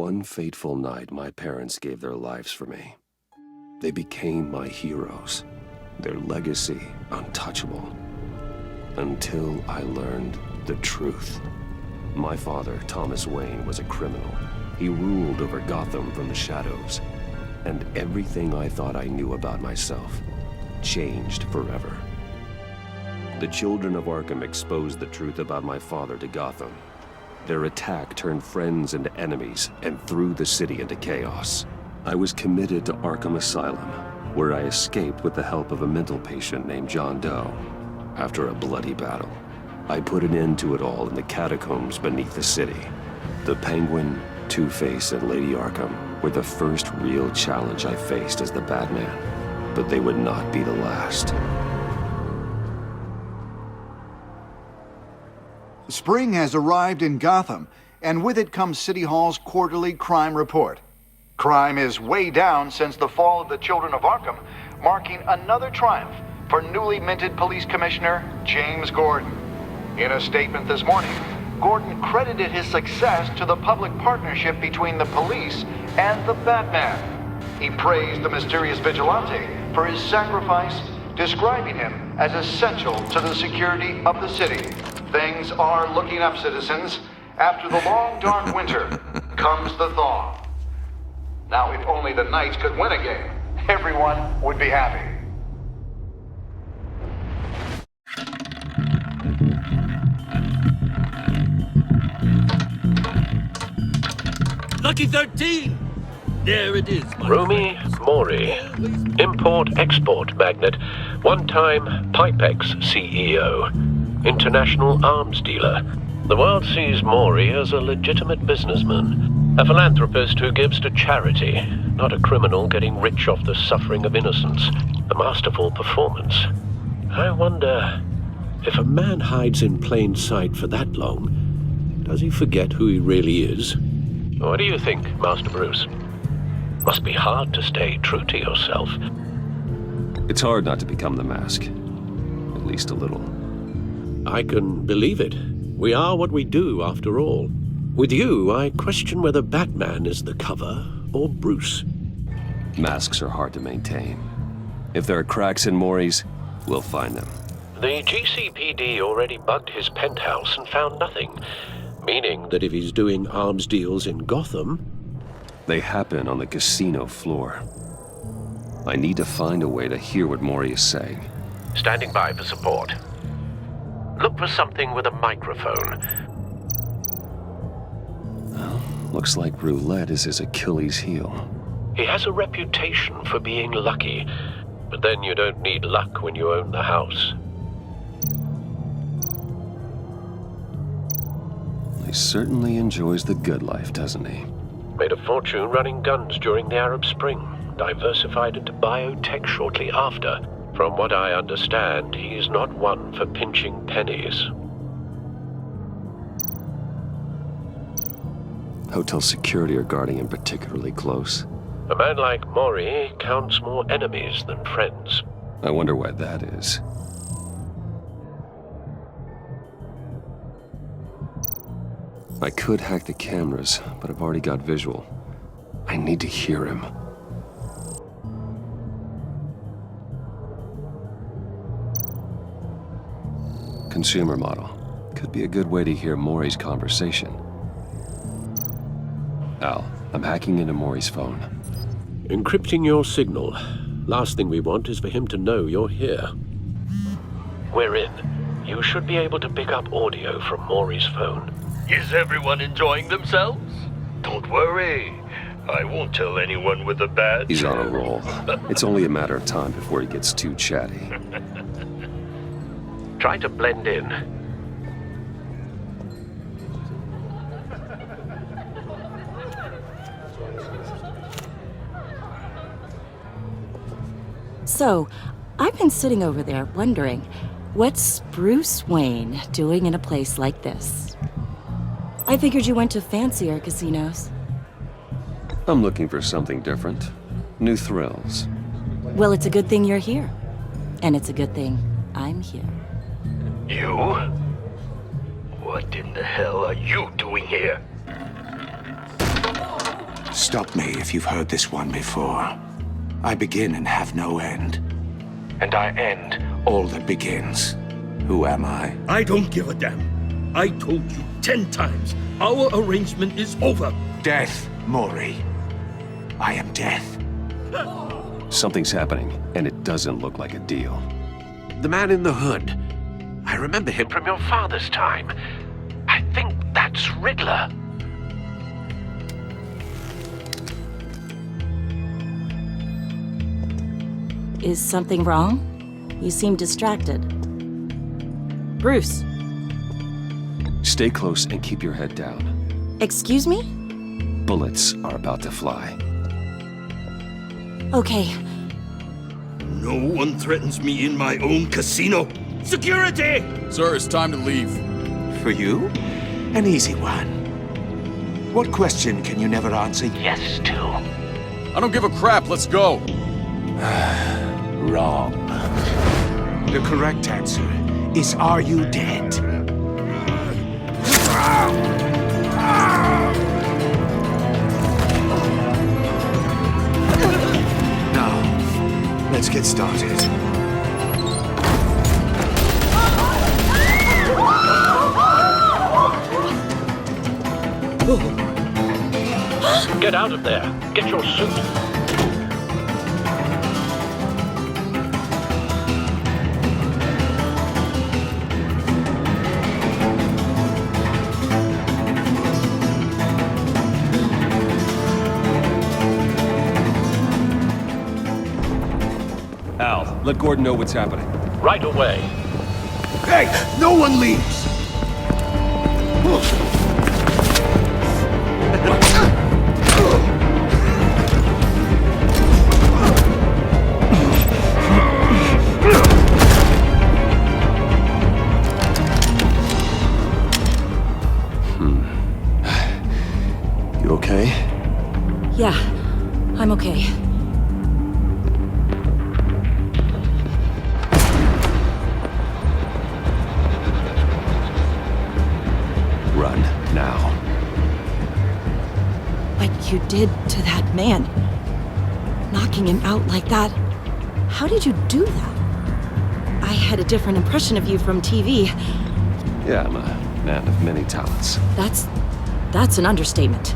one fateful night, my parents gave their lives for me. They became my heroes, their legacy untouchable. Until I learned the truth. My father, Thomas Wayne, was a criminal. He ruled over Gotham from the shadows. And everything I thought I knew about myself changed forever. The children of Arkham exposed the truth about my father to Gotham. Their attack turned friends into enemies and threw the city into chaos. I was committed to Arkham Asylum, where I escaped with the help of a mental patient named John Doe. After a bloody battle, I put an end to it all in the catacombs beneath the city. The Penguin, Two-Face, and Lady Arkham were the first real challenge I faced as the Batman, but they would not be the last. Spring has arrived in Gotham, and with it comes City Hall's quarterly crime report. Crime is way down since the fall of the Children of Arkham, marking another triumph for newly minted Police Commissioner James Gordon. In a statement this morning, Gordon credited his success to the public partnership between the police and the Batman. He praised the mysterious vigilante for his sacrifice, describing him as essential to the security of the city. Things are looking up, citizens. After the long, dark winter comes the thaw. Now, if only the Knights could win a game, everyone would be happy. Lucky 13! There it is, my Rumi Mori, import-export magnate, one-time Pipex CEO, international arms dealer. The world sees Mori as a legitimate businessman, a philanthropist who gives to charity, not a criminal getting rich off the suffering of innocence. A masterful performance. I wonder, if a man hides in plain sight for that long, does he forget who he really is? What do you think, Master Bruce? Must be hard to stay true to yourself. It's hard not to become the Mask. At least a little. I can believe it. We are what we do, after all. With you, I question whether Batman is the cover or Bruce. Masks are hard to maintain. If there are cracks in Mori's, we'll find them. The GCPD already bugged his penthouse and found nothing. Meaning that if he's doing arms deals in Gotham... They happen on the casino floor. I need to find a way to hear what Mori is saying. Standing by for support. Look for something with a microphone. Well, looks like roulette is his Achilles heel. He has a reputation for being lucky, but then you don't need luck when you own the house. He certainly enjoys the good life, doesn't he? Made a fortune running guns during the Arab Spring, diversified into biotech shortly after. From what I understand, he's not one for pinching pennies. Hotel security are guarding him particularly close. A man like Mori counts more enemies than friends. I wonder why that is. I could hack the cameras, but I've already got visual. I need to hear him. Consumer model. Could be a good way to hear Mori's conversation. Al, I'm hacking into Mori's phone. Encrypting your signal. Last thing we want is for him to know you're here. We're in. You should be able to pick up audio from Mori's phone. Is everyone enjoying themselves? Don't worry. I won't tell anyone with a badge. He's on a roll. It's only a matter of time before he gets too chatty. Try to blend in. So, I've been sitting over there wondering, what's Bruce Wayne doing in a place like this? I figured you went to fancier casinos. I'm looking for something different. New thrills. Well, it's a good thing you're here. And it's a good thing I'm here. You? What in the hell are you doing here? Stop me if you've heard this one before. I begin and have no end. And I end all that begins. Who am I? I don't give a damn. I told you 10 times. Our arrangement is over. Death, Mori. I am death. Something's happening, and it doesn't look like a deal. The man in the hood. I remember him from your father's time. I think that's Riddler. Is something wrong? You seem distracted. Bruce, Stay close and keep your head down. excuse me? Bullets are about to fly. Okay, No one threatens me in my own casino. Security! Sir, it's time to leave. For you? An easy one. What question can you never answer yes to? I don't give a crap, let's go. Wrong. The correct answer is, are you dead? Now, let's get started. Get out of there. Get your suit. Al, let Gordon know what's happening. Right away. Hey, no one leaves! You okay? yeah, I'm okay. Run, now. What you did to that man, knocking him out like that, how did you do that? I had a different impression of you from TV. Yeah, I'm a man of many talents. That's an understatement.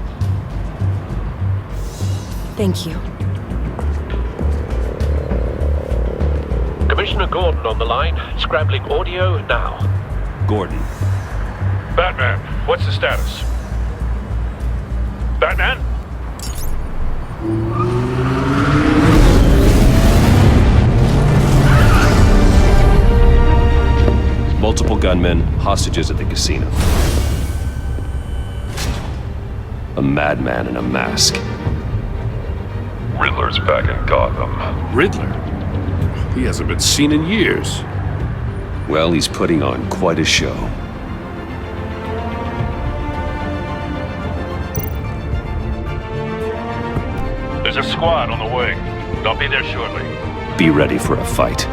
Thank you. Commissioner Gordon on the line. Scrambling audio now. Gordon, Batman, what's the status? Batman? multiple gunmen, hostages at the casino. A madman in a mask. Riddler's back in Gotham. Riddler? He hasn't been seen in years. Well, he's putting on quite a show. There's a squad on the way. They'll be there shortly. Be ready for a fight.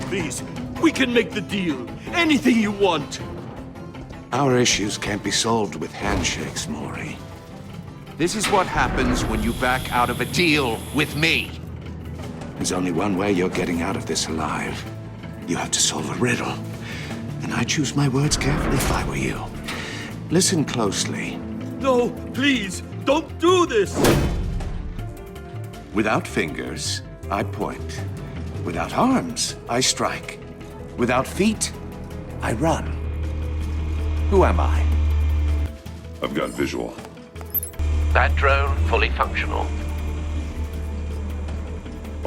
Please, we can make the deal. Anything you want. Our issues can't be solved with handshakes, Mori. This is what happens when you back out of a deal with me. There's only one way you're getting out of this alive. You have to solve a riddle. And I choose my words carefully if I were you. Listen closely. No, please, don't do this. Without fingers, I point. Without arms, I strike. Without feet, I run. Who am I? I've got visual. That drone fully functional.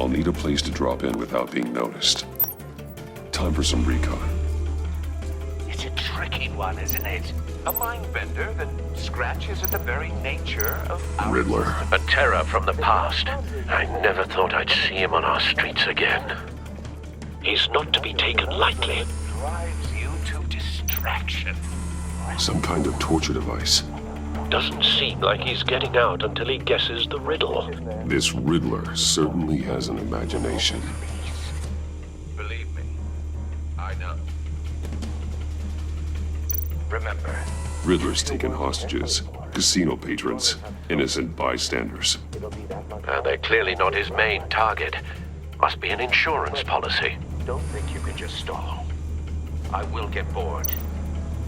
I'll need a place to drop in without being noticed. Time for some recon. It's a trap. tricky one, isn't it? A mind bender that scratches at the very nature of our Riddler. A terror from the past. I never thought I'd see him on our streets again. He's not to be taken lightly. drives you to distraction. Some kind of torture device. Doesn't seem like he's getting out until he guesses the riddle. This Riddler certainly has an imagination. Believe me, I know. Remember, Riddler's taken hostages, casino patrons, innocent bystanders. They're clearly not his main target. Must be an insurance policy. don't think you can just stall. I will get bored.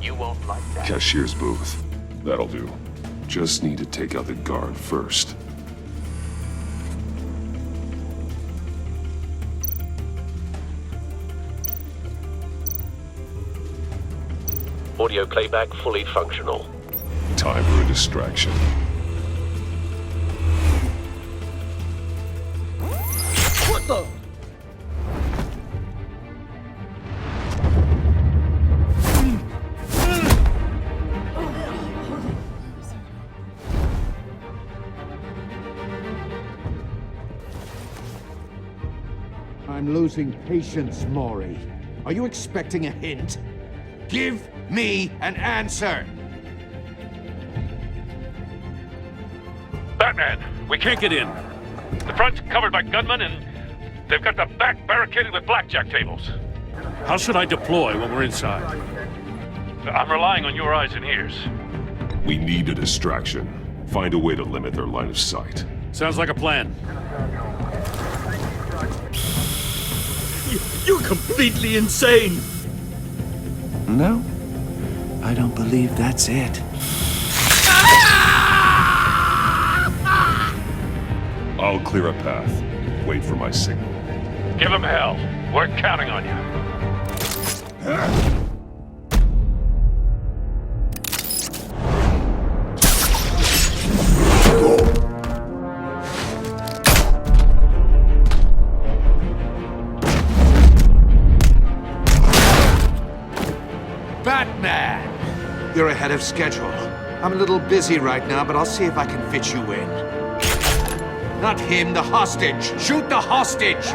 You won't like that. Cashier's booth. That'll do. Just need to take out the guard first. Audio playback fully functional. Time for a distraction. What the? I'm losing patience, Maury. Are you expecting a hint? Give me an answer! Batman, we can't get in. The front's covered by gunmen, and they've got the back barricaded with blackjack tables. How should I deploy when we're inside? I'm relying on your eyes and ears. We need a distraction. Find a way to limit their line of sight. Sounds like a plan. You're completely insane! No, I don't believe that's it. I'll clear a path. Wait for my signal. Give him hell. We're counting on you. Batman! You're ahead of schedule. I'm a little busy right now, but I'll see if I can fit you in. Not him, the hostage! Shoot the hostage!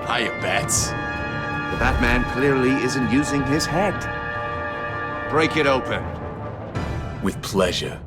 Hiya, Bats. The Batman clearly isn't using his head. Break it open. With pleasure.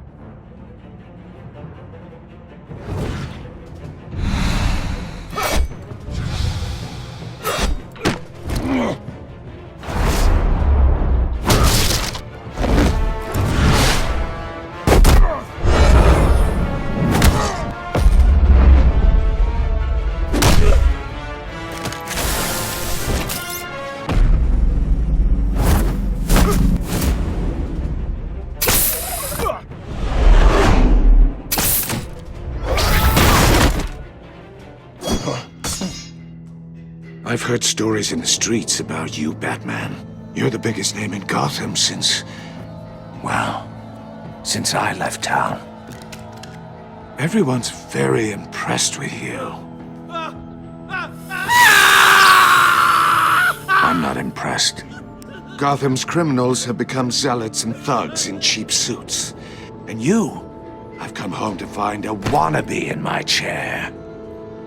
I've heard stories in the streets about you, Batman. You're the biggest name in Gotham since I left town. Everyone's very impressed with you. I'm not impressed. Gotham's criminals have become zealots and thugs in cheap suits. And you, I've come home to find a wannabe in my chair.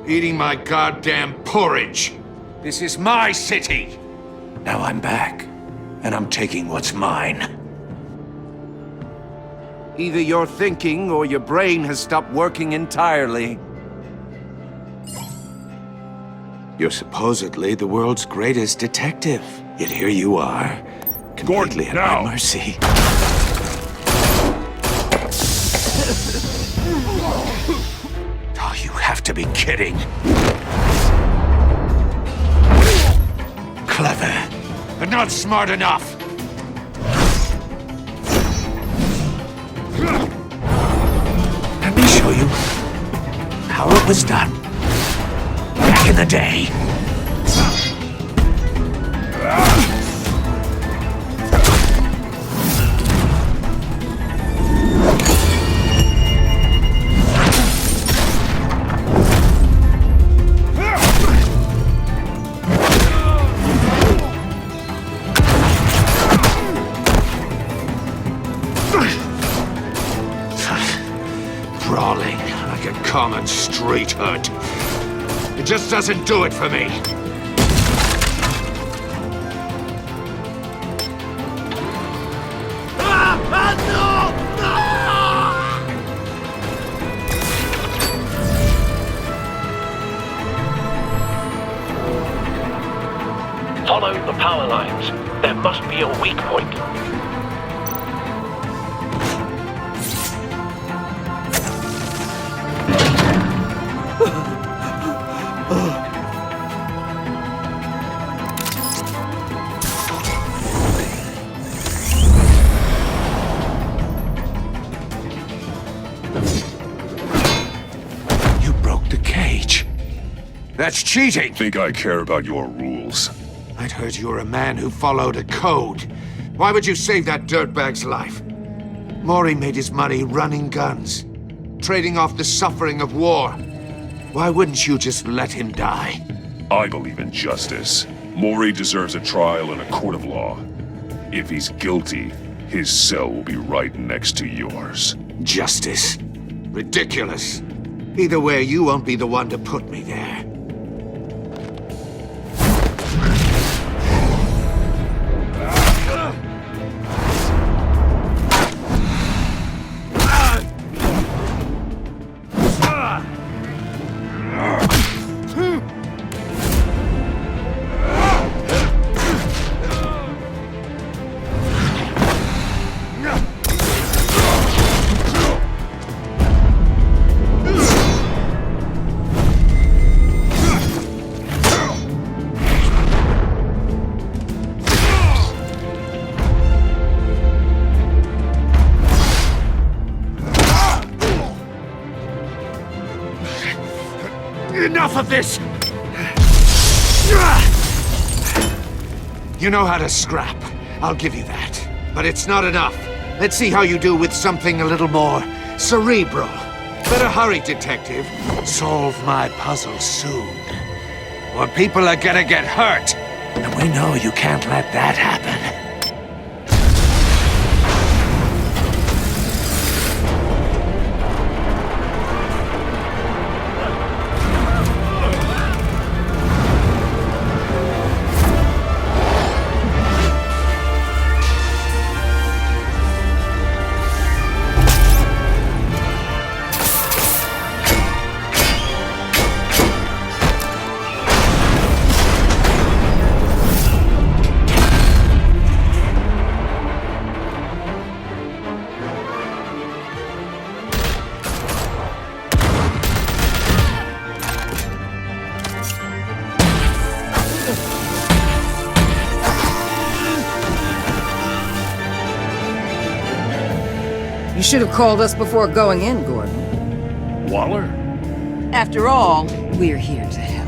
Eating my goddamn porridge. This is my city! Now I'm back, and I'm taking what's mine. Either you're thinking, or your brain has stopped working entirely. You're supposedly the world's greatest detective, yet here you are, completely at my mercy. Oh, you have to be kidding. Clever, but not smart enough. it was done. Back in the day. Brawling like a common street hood. It just doesn't do it for me. Follow the power lines. There must be a weak point. You broke the cage. That's cheating! Think I care about your rules? I'd heard you were a man who followed a code. Why would you save that dirtbag's life? Mori made his money running guns, trading off the suffering of war. Why wouldn't you just let him die? I believe in justice. Mori deserves a trial in a court of law. If he's guilty, his cell will be right next to yours. Justice? Ridiculous. Either way, you won't be the one to put me there. Enough of this! You know how to scrap. I'll give you that. But it's not enough. Let's see how you do with something a little more cerebral. Better hurry, detective. Solve my puzzle soon. Or people are gonna get hurt. And we know you can't let that happen. You should have called us before going in, Gordon. Waller? After all, we're here to help.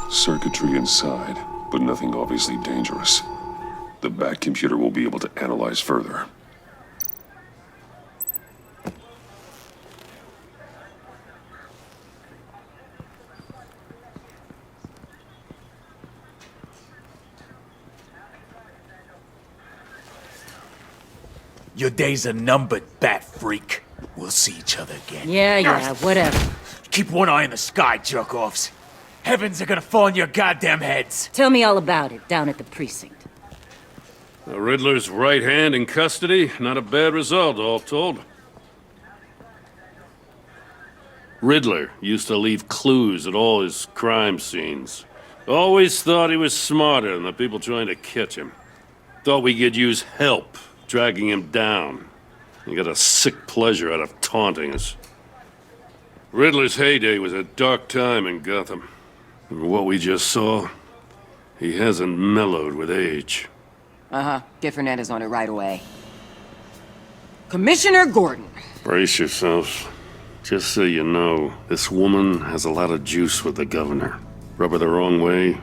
Circuitry inside, but nothing obviously dangerous. The back computer will be able to analyze further. Your days are numbered, bat freak. We'll see each other again. Yeah, whatever. Keep one eye in the sky, jerk-offs. Heavens are gonna fall on your goddamn heads. Tell me all about it down at the precinct. The Riddler's right hand in custody. Not a bad result, all told. Riddler used to leave clues at all his crime scenes. Always thought he was smarter than the people trying to catch him. Thought we could use help dragging him down. He got a sick pleasure out of taunting us. Riddler's heyday was a dark time in Gotham. And what we just saw, he hasn't mellowed with age. Uh-huh. Get Fernandez on it right away. Commissioner Gordon. Brace yourselves. Just so you know, this woman has a lot of juice with the governor. Rub her the wrong way,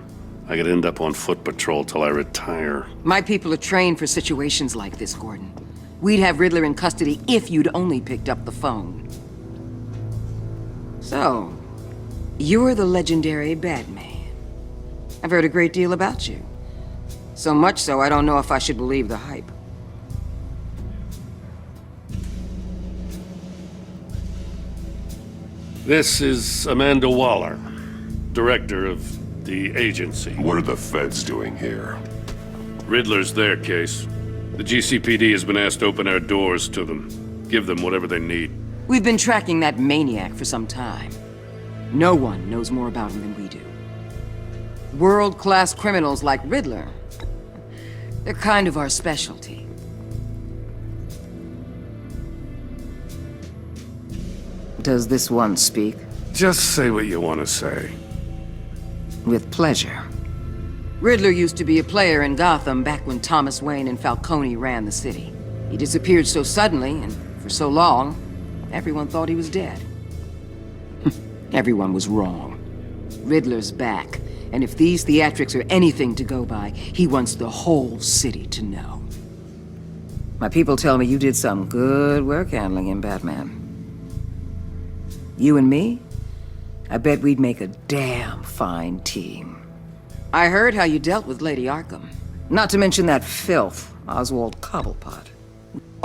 I could end up on foot patrol till I retire. My people are trained for situations like this, Gordon. We'd have Riddler in custody if you'd only picked up the phone. So, you're the legendary Batman. I've heard a great deal about you. So much so, I don't know if I should believe the hype. This is Amanda Waller, director of the agency. What are the feds doing here? Riddler's their case. The GCPD has been asked to open our doors to them. Give them whatever they need. We've been tracking that maniac for some time. No one knows more about him than we do. World-class criminals like Riddler, they're kind of our specialty. Does this one speak? Just say what you want to say. With pleasure. Riddler used to be a player in Gotham back when Thomas Wayne and Falcone ran the city. He disappeared so suddenly and for so long, everyone thought he was dead. Everyone was wrong. Riddler's back, and if these theatrics are anything to go by, he wants the whole city to know. My people tell me you did some good work handling him, Batman. You and me? I bet we'd make a damn fine team. I heard how you dealt with Lady Arkham. Not to mention that filth, Oswald Cobblepot.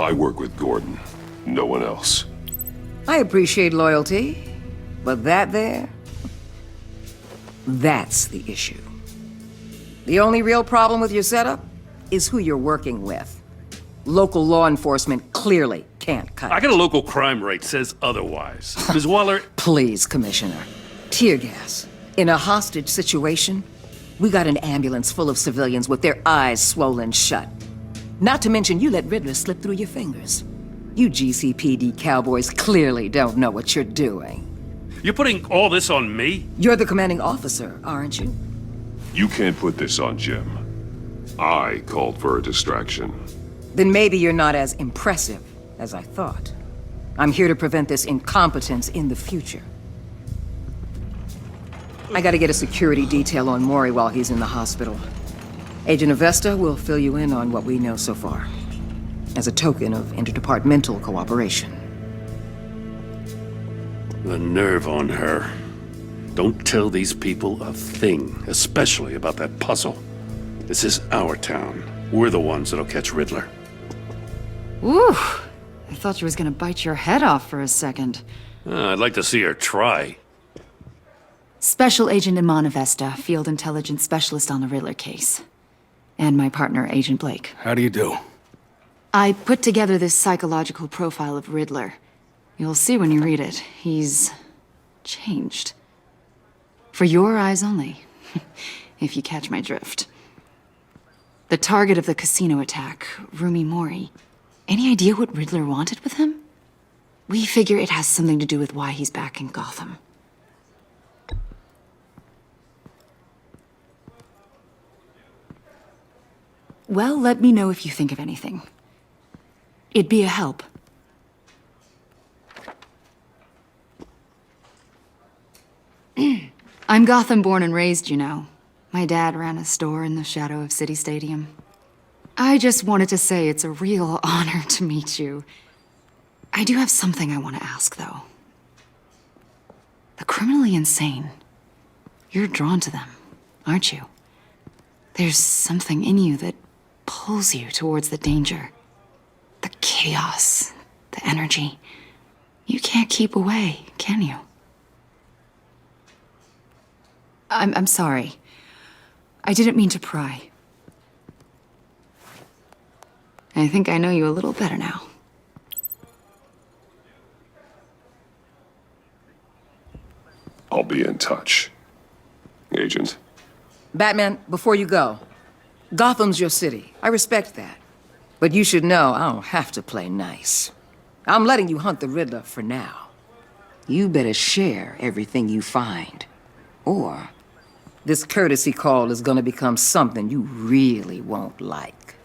I work with Gordon. No one else. I appreciate loyalty, but that there, that's the issue. The only real problem with your setup is who you're working with. Local law enforcement clearly can't cut I it. got a local crime rate says otherwise. Ms. Waller, Please, Commissioner. Tear gas. In a hostage situation, we got an ambulance full of civilians with their eyes swollen shut. Not to mention you let Riddler slip through your fingers. You GCPD cowboys clearly don't know what you're doing. you're putting all this on me? You're the commanding officer, aren't you? You can't put this on Jim. I called for a distraction. Then maybe you're not as impressive as I thought. I'm here to prevent this incompetence in the future. I gotta get a security detail on Mori while he's in the hospital. Agent Avesta will fill you in on what we know so far, as a token of interdepartmental cooperation. The nerve on her. Don't tell these people a thing, especially about that puzzle. This is our town. We're the ones that'll catch Riddler. Ooh, I thought you was gonna bite your head off for a second. I'd like to see her try. Special Agent Iman Avesta, Field Intelligence Specialist on the Riddler case. And my partner, Agent Blake. How do you do? I put together this psychological profile of Riddler. You'll see when you read it. He's changed. For your eyes only, if you catch my drift. The target of the casino attack, Rumi Mori. Any idea what Riddler wanted with him? We figure it has something to do with why he's back in Gotham. Well, let me know if you think of anything. It'd be a help. I'm Gotham born and raised, you know. My dad ran a store in the shadow of City Stadium. I just wanted to say it's a real honor to meet you. I do have something I want to ask, though. The criminally insane. You're drawn to them, aren't you? There's something in you that pulls you towards the danger. The chaos, the energy. You can't keep away, can you? I'm sorry. I didn't mean to pry. I think I know you a little better now. I'll be in touch. Agent. Batman, before you go, Gotham's your city. I respect that. But you should know I don't have to play nice. I'm letting you hunt the Riddler for now. You better share everything you find. Or this courtesy call is gonna become something you really won't like.